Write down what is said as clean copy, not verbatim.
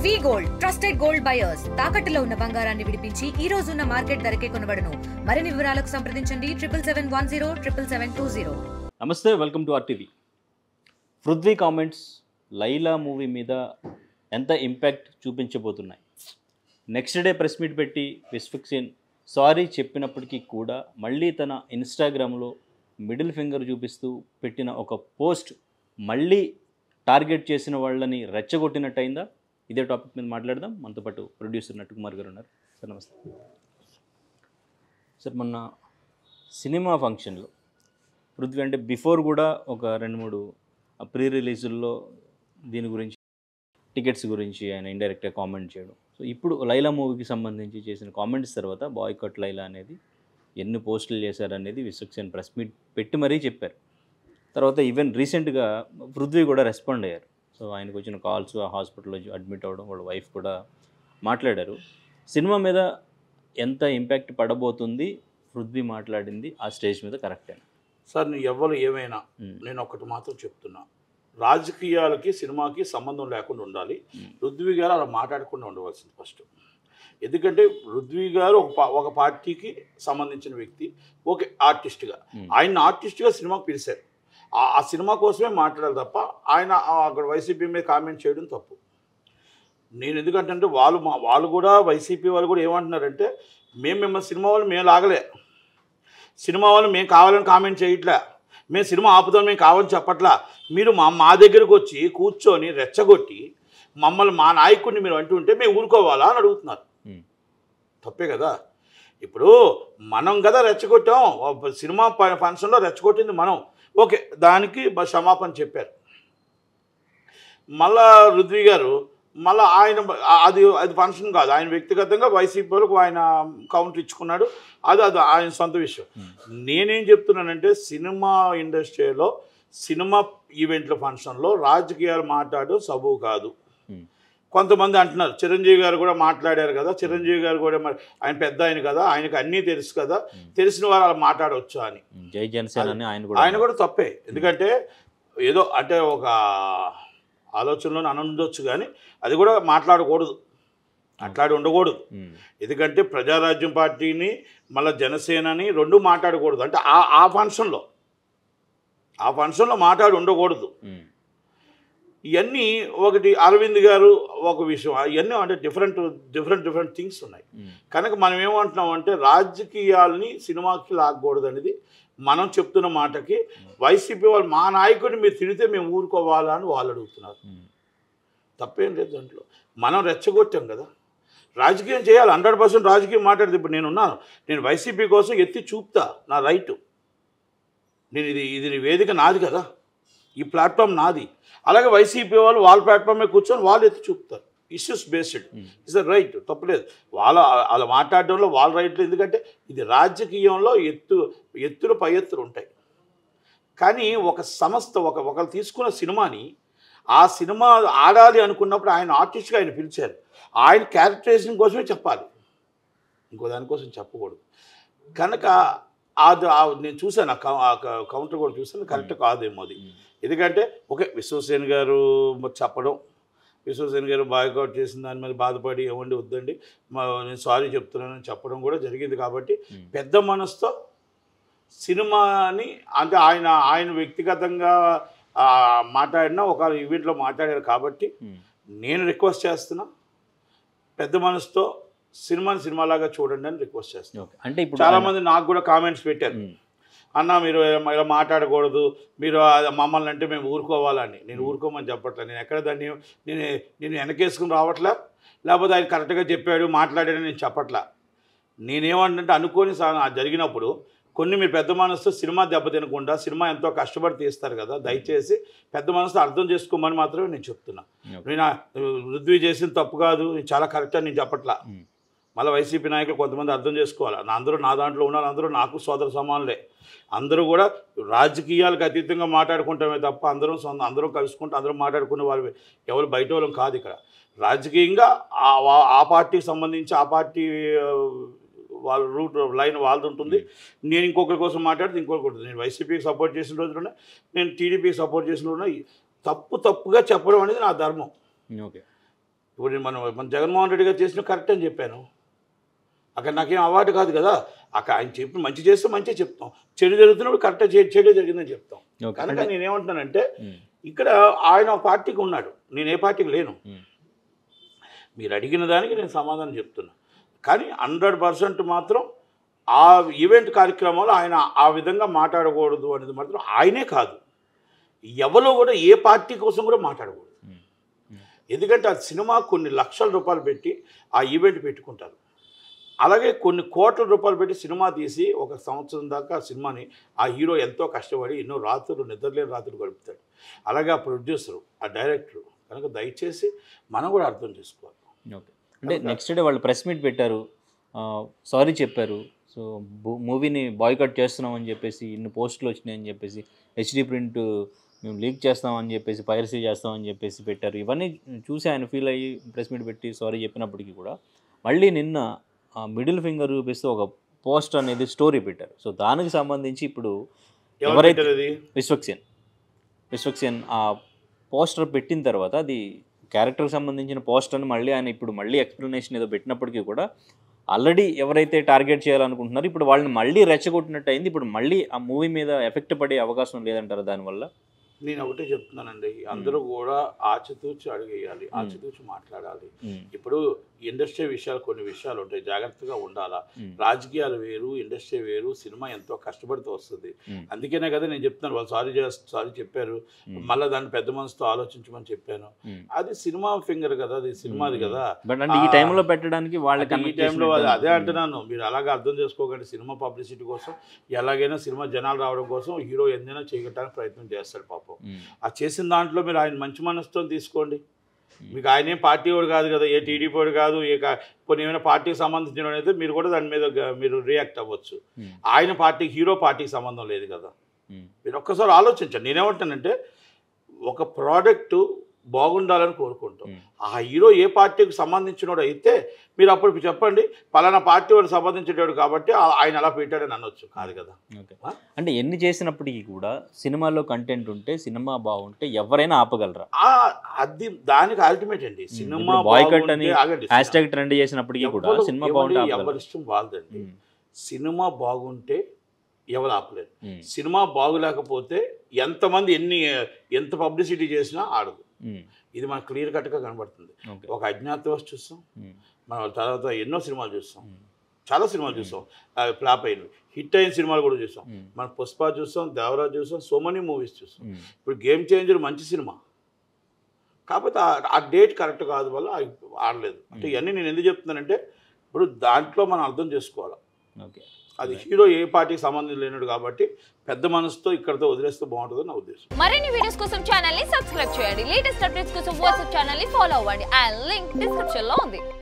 వి gold trusted gold buyers తాకట్టులో ఉన్న బంగారాన్ని విడిపించి ఈ రోజు ఉన్న మార్కెట్ ధరకే కొనబడును. మరిన్ని వివరాలకు సంప్రదించండి 77107720. నమస్తే, welcome to RTV. Prithvi comments Laila movie మీద ఎంత ఇంపాక్ట్ చూపించబోతున్నాయి? నెక్స్ట్ డే ప్రెస్ మీట్ పెట్టి విశ్వక్సేన్ సారీ చెప్పినప్పటికీ కూడా మళ్ళీ తన ఇన్స్టాగ్రామ్లో మిడిల్ ఫింగర్ చూపిస్తూ పెట్టిన ఒక పోస్ట్ మళ్ళీ టార్గెట్ చేసిన వాళ్ళని రెచ్చగొట్టినట్టయిందా? ఇదే టాపిక్ మీద మాట్లాడదాం. మనతో పాటు ప్రొడ్యూసర్ నటుకుమార్ గారు ఉన్నారు. సార్ నమస్తే. సార్, మొన్న సినిమా ఫంక్షన్లో పృథ్వీ అంటే బిఫోర్ కూడా ఒక 2-3 ప్రీ రిలీజుల్లో దీని గురించి, టికెట్స్ గురించి ఆయన ఇండైరెక్ట్గా కామెంట్ చేయడం. సో ఇప్పుడు లైలా మూవీకి సంబంధించి చేసిన కామెంట్స్ తర్వాత బాయ్కట్ లైలా అనేది ఎన్ని పోస్టులు చేశారనేది విశ్వక్సేన్ ప్రెస్ మీట్ పెట్టి మరీ చెప్పారు. తర్వాత ఈవెన్ రీసెంట్గా పృథ్వీ కూడా రెస్పాండ్ అయ్యారు. సో ఆయనకు వచ్చిన కాల్స్, ఆ హాస్పిటల్లో అడ్మిట్ అవ్వడం, వాళ్ళ వైఫ్ కూడా మాట్లాడారు. సినిమా మీద ఎంత ఇంపాక్ట్ పడబోతుంది పృథ్వీ మాట్లాడింది ఆ స్టేజ్ మీద కరెక్టే? సార్, నీ ఎవ్వరు ఏమైనా నేను ఒకటి మాత్రం చెప్తున్నా, రాజకీయాలకి సినిమాకి సంబంధం లేకుండా ఉండాలి. పృథ్వీ గారు అలా మాట్లాడకుండా ఉండవలసింది ఫస్ట్. ఎందుకంటే పృథ్వీ గారు ఒక పార్టీకి సంబంధించిన వ్యక్తి, ఓకే, ఆర్టిస్ట్గా ఆయన ఆర్టిస్ట్గా సినిమాకి పిలిచారు. ఆ సినిమా కోసమే మాట్లాడాలి తప్ప ఆయన అక్కడ వైసీపీ మీద కామెంట్ చేయడం తప్పు. నేను ఎందుకంటే వాళ్ళు కూడా వైసీపీ వాళ్ళు కూడా ఏమంటున్నారంటే, మిమ్మల్ని సినిమా వాళ్ళు మేము లాగలే, సినిమా వాళ్ళు మేము కావాలని కామెంట్ చేయట్లే, మేము సినిమా ఆపుదాం మేము కావాలని చెప్పట్లా, మీరు మా దగ్గరికి వచ్చి కూర్చొని రెచ్చగొట్టి మమ్మల్ని, మా నాయకుడిని మీరు అంటుంటే మేము ఊరుకోవాలా అని అడుగుతున్నారు. తప్పే కదా. ఇప్పుడు మనం కదా రెచ్చగొట్టాం, సినిమా ఫంక్షన్లో రెచ్చగొట్టింది మనం, ఓకే, దానికి క్షమాపణ చెప్పారు. మళ్ళా పృథ్వీ గారు మళ్ళీ ఆయన అది ఫంక్షన్ కాదు, ఆయన వ్యక్తిగతంగా వైసీపీ వరకు ఆయన కౌంటర్ ఇచ్చుకున్నాడు, అది ఆయన సొంత విషయం. నేనేం చెప్తున్నానంటే, సినిమా ఇండస్ట్రీలో సినిమా ఈవెంట్ల ఫంక్షన్లో రాజకీయాలు మాట్లాడడం సబబు కాదు. కొంతమంది అంటున్నారు, చిరంజీవి గారు కూడా మాట్లాడారు కదా, చిరంజీవి గారు కూడా మరి ఆయన పెద్ద ఆయన కదా, ఆయనకు అన్నీ తెలుసు కదా, తెలిసిన వారు అలా మాట్లాడవచ్చు అని. జై జనసేన ఆయన కూడా తప్పే. ఎందుకంటే ఏదో అంటే ఒక ఆలోచనలో అనొచ్చు, కానీ అది కూడా మాట్లాడకూడదు, మాట్లాడి ఉండకూడదు. ఎందుకంటే ప్రజారాజ్యం పార్టీని మళ్ళీ జనసేనని రెండు మాట్లాడకూడదు. అంటే ఆ ఫంక్షన్లో మాట్లాడి ఉండకూడదు. ఇవన్నీ ఒకటి అరవింద్ గారు ఒక విషయం, ఇవన్నీ అంటే డిఫరెంట్ థింగ్స్ ఉన్నాయి. కనుక మనం ఏమంటున్నాం అంటే, రాజకీయాల్ని సినిమాకి లాగకూడదు అనేది మనం చెప్తున్న మాటకి వైసీపీ వాళ్ళు మా నాయకుడిని మీరు తిడితే మేము ఊరుకోవాలా అని వాళ్ళు అడుగుతున్నారు. తప్పేం లేదు దాంట్లో. మనం రెచ్చగొట్టాం కదా, రాజకీయం చేయాలి, 100% రాజకీయం మాట్లాడితే. ఇప్పుడు నేను వైసీపీ కోసం ఎత్తి చూపుతా, నా రైటు. నేను ఇది వేదిక నాది కదా, ఈ ప్లాట్ఫామ్ నాది. అలాగే వైసీపీ వాళ్ళు వాళ్ళ ప్లాట్ఫామ్ మీద కూర్చొని వాళ్ళు ఎత్తి చూపుతారు. Issues based is the right, తప్పలేదు. వాళ్ళ మాట్లాడడంలో వాళ్ళ రైట్లు. ఎందుకంటే ఇది రాజకీయంలో ఎత్తులు పై ఎత్తులు ఉంటాయి. కానీ ఒక సంస్థ ఒకరు తీసుకున్న సినిమాని, ఆ సినిమా ఆడాలి అనుకున్నప్పుడు ఆయన ఆర్టిస్ట్గా ఆయన పిలిచారు, ఆయన క్యారెక్టరైజేషన్ కోసమే చెప్పాలి, ఇంకో దానికోసం చెప్పకూడదు. కనుక అది నేను చూశాను, కౌంటర్ కూడా చూశాను, కరెక్ట్ కాదేమో అది. ఎందుకంటే ఓకే, విశ్వక్సేన్ గారు చెప్పడం, విశ్వక్సేన్ గారు బాయ్కాట్ చేసిన దాని మీద బాధపడి ఏమండి వద్దండి నేను సారీ చెప్తున్నానని చెప్పడం కూడా జరిగింది. కాబట్టి పెద్ద మనసుతో సినిమాని, అంటే ఆయన వ్యక్తిగతంగా మాట్లాడినా ఒక ఈవెంట్లో మాట్లాడారు కాబట్టి నేను రిక్వెస్ట్ చేస్తున్నా, పెద్ద మనసుతో సినిమాని సినిమాలాగా చూడండి అని రిక్వెస్ట్ చేస్తున్నాను. అంటే ఇప్పుడు చాలామంది నాకు కూడా కామెంట్స్ పెట్టారు, అన్న మీరు ఇలా మాట్లాడకూడదు, మీరు మమ్మల్ని అంటే మేము ఊరుకోవాలని. నేను ఊరుకోమని చెప్పట్లే, నేను ఎక్కడ దాన్ని నేను వెనకేసుకుని రావట్లే, లేకపోతే ఆయన కరెక్ట్గా చెప్పాడు మాట్లాడాడని నేను చెప్పట్లా. నేనేమంటే అనుకోని జరిగినప్పుడు కొన్ని మీరు పెద్ద మనసుతో సినిమా దెబ్బతినకుండా, సినిమా ఎంతో కష్టపడి తీస్తారు కదా, దయచేసి పెద్ద మనసుతో అర్థం చేసుకోమని మాత్రమే నేను చెప్తున్నా. నేను పృథ్వీ చేసిన తప్పు కాదు, చాలా కరెక్ట్ అని నేను చెప్పట్లా. మళ్ళీ వైసీపీ నాయకులు కొంతమంది అర్థం చేసుకోవాలి, అందరూ నా దాంట్లో ఉన్నారు, అందరూ నాకు సోదర సమానులే, అందరూ కూడా రాజకీయాలకు అతీతంగా మాట్లాడుకుంటామే తప్ప అందరం కలుసుకుంటూ అందరం మాట్లాడుకునే వాళ్ళు ఎవరు బయట వాళ్ళం కాదు. ఇక్కడ రాజకీయంగా ఆ పార్టీకి సంబంధించి ఆ పార్టీ వాళ్ళ రూట్ లైన్ వాళ్ళది ఉంటుంది. నేను ఇంకొకరి కోసం మాట్లాడితే ఇంకొకటి, నేను వైసీపీకి సపోర్ట్ చేసిన రోజులోనే, నేను టీడీపీకి సపోర్ట్ చేసిన రోజున తప్పుగా చెప్పడం అనేది నా ధర్మం. ఓకే, ఇప్పుడు నేను మన జగన్మోహన్ రెడ్డి గారు చేసిన కరెక్ట్ అని చెప్పాను. అక్కడ నాకేం అవార్డు కాదు కదా, అక్కడ ఆయన చెప్పి మంచి చేస్తే మంచిగా చెప్తాం, చెడు జరుగుతున్నప్పుడు కరెక్ట్ చెడు జరిగిందని చెప్తాం. కనుక నేనేమంటున్నానంటే ఇక్కడ ఆయన ఒక పార్టీకి ఉన్నాడు, నేను ఏ పార్టీకి లేను. మీరు అడిగిన దానికి నేను సమాధానం చెప్తున్నా. కానీ 100% మాత్రం ఆ ఈవెంట్ కార్యక్రమంలో ఆయన ఆ విధంగా మాట్లాడకూడదు అనేది మాత్రం ఆయనే కాదు, ఎవరో కూడా ఏ పార్టీ కోసం కూడా మాట్లాడకూడదు. ఎందుకంటే ఆ సినిమా కొన్ని లక్షల రూపాయలు పెట్టి ఆ ఈవెంట్ పెట్టుకుంటారు. అలాగే కొన్ని కోట్ల రూపాయలు పెట్టి సినిమా తీసి 1 సంవత్సరం దాకా ఆ సినిమాని ఆ హీరో ఎంతో కష్టపడి ఎన్నో రాత్రులు నిద్రలేని రాత్రులు గడుపుతాడు. అలాగే ఆ ప్రొడ్యూసరు, ఆ డైరెక్టరు. కనుక దయచేసి మనం కూడా అర్థం చేసుకోవాలి. ఓకే, అంటే నెక్స్ట్ డే వాళ్ళు ప్రెస్ మీట్ పెట్టారు, సారీ చెప్పారు. సో మూవీని బాయ్కట్ చేస్తున్నామని చెప్పేసి ఇన్ని పోస్టులు వచ్చినాయని చెప్పేసి, హెచ్డి ప్రింట్ మేము లీక్ చేస్తామని చెప్పేసి, పైరసీ చేస్తామని చెప్పేసి పెట్టారు. ఇవన్నీ చూసి ఆయన ఫీల్ అయ్యి ప్రెస్ మీట్ పెట్టి సారీ చెప్పినప్పటికీ కూడా మళ్ళీ నిన్న మిడిల్ ఫింగర్ చూపిస్తూ ఒక పోస్ట్ అనేది స్టోరీ పెట్టారు. సో దానికి సంబంధించి ఇప్పుడు ఎవరైతే విశ్వక్సేన్ ఆ పోస్టర్ పెట్టిన తర్వాత అది క్యారెక్టర్కి సంబంధించిన పోస్టర్ అని మళ్ళీ ఆయన ఇప్పుడు మళ్ళీ ఎక్స్ప్లెనేషన్ ఏదో పెట్టినప్పటికీ కూడా ఆల్రెడీ ఎవరైతే టార్గెట్ చేయాలనుకుంటున్నారో ఇప్పుడు వాళ్ళని మళ్ళీ రెచ్చగొట్టినట్టు అయింది. ఇప్పుడు మళ్ళీ ఆ మూవీ మీద ఎఫెక్ట్ పడే అవకాశం లేదంటారు దానివల్ల? నేను ఒకటే చెప్తున్నానండి, అందరూ కూడా ఆచితూచి అడిగేయాలి, ఆచితూచి మాట్లాడాలి. ఇప్పుడు ఇండస్ట్రీ విషయాలు కొన్ని విషయాలు ఉంటాయి, జాగ్రత్తగా ఉండాలా. రాజకీయాలు వేరు, ఇండస్ట్రీ వేరు, సినిమా ఎంతో కష్టపడుతూ వస్తుంది. అందుకనే కదా నేను చెప్తున్నాను, వాళ్ళు సారీ చెప్పారు, మళ్ళీ దాన్ని పెద్ద మనసుతో ఆలోచించమని చెప్పాను. అది సినిమా ఫింగర్ కదా, అది సినిమాది కదా. ఈ టైంలో పెట్టడానికి వాళ్ళకి ఈ టైంలో అదే అంటున్నాను, మీరు అలాగే అర్థం చేసుకోకండి. సినిమా పబ్లిసిటీ కోసం ఎలాగైనా సినిమా జనాలు రావడం కోసం హీరో ఎందైనా చేయడానికి ప్రయత్నం చేస్తాడు పాపం. ఆ చేసిన దాంట్లో మీరు ఆయన మంచి మనసుతో తీసుకోండి. మీకు ఆయనే పార్టీ వాడు కాదు కదా, ఏ టీడీపీ వాడు కాదు, కొన్ని ఏమైనా పార్టీకి సంబంధించిన అయితే మీరు కూడా దాని మీద మీరు రియాక్ట్ అవ్వచ్చు. ఆయన పార్టీ హీరో పార్టీకి సంబంధం లేదు కదా. మీరు ఒక్కసారి ఆలోచించండి. నేనేమంటానంటే ఒక ప్రోడక్ట్ బాగుండాలని కోరుకుంటాం. ఆ హీరో ఏ పార్టీకి సంబంధించినోడు అయితే మీరు అప్పుడు చెప్పండి, పలానా పార్టీ వాడు సంబంధించేవాడు కాబట్టి ఆయన అలా పెట్టాడని అనొచ్చు, కాదు కదా. అంటే ఎన్ని చేసినప్పటికీ కూడా సినిమాలో కంటెంట్ ఉంటే, సినిమా బాగుంటే ఎవరైనా ఆపగలరా? అది దానికి అల్టిమేట్ అండి. సినిమా బాయ్కట్ అని హ్యాష్ ట్యాగ్ ట్రెండ్ చేసినప్పటికీ కూడా సినిమా బాగుంటే ఎవరి ఇష్టం వాళ్ళదండి. సినిమా బాగుంటే ఎవరు ఆపలేదు. సినిమా బాగులేకపోతే ఎంతమంది ఎంత పబ్లిసిటీ చేసినా ఆడదు. ఇది మనకు క్లియర్ కట్గా కనబడుతుంది. ఒక అజ్ఞాతవాసి చూస్తాం, మనం తర్వాత ఎన్నో సినిమాలు చూస్తాం, చాలా సినిమాలు చూస్తాం, ఫ్లాప్ అయినవి. హిట్ అయిన సినిమాలు కూడా చూస్తాం. మనం పుష్ప చూస్తాం, దేవరాజ్ చూస్తాం, సో మెనీ మూవీస్ చూస్తాం. ఇప్పుడు గేమ్ చేంజర్ మంచి సినిమా, కాకపోతే ఆ డేట్ కరెక్ట్ కాదు వల్ల ఆడలేదు. అంటే ఇవన్నీ నేను ఎందుకు చెప్తున్నానంటే ఇప్పుడు దాంట్లో మనం అర్థం చేసుకోవాలి. అది హీరో ఏ పార్టీకి సంబంధం లేనడు కాబట్టి పెద్ద మనసుతో ఇక్కడతో వదిలేస్తే బాగుంటుందని నా ఉద్దేశం. మరిన్ని వీడియోస్ కోసం ఛానల్ ని సబ్స్క్రైబ్ చేయండి. లేటెస్ట్ అప్డేట్స్ కోసం వాట్సాప్ ఛానల్ ని ఫాలో అవ్వండి. ఆ లింక్ డిస్క్రిప్షన్ లో ఉంది.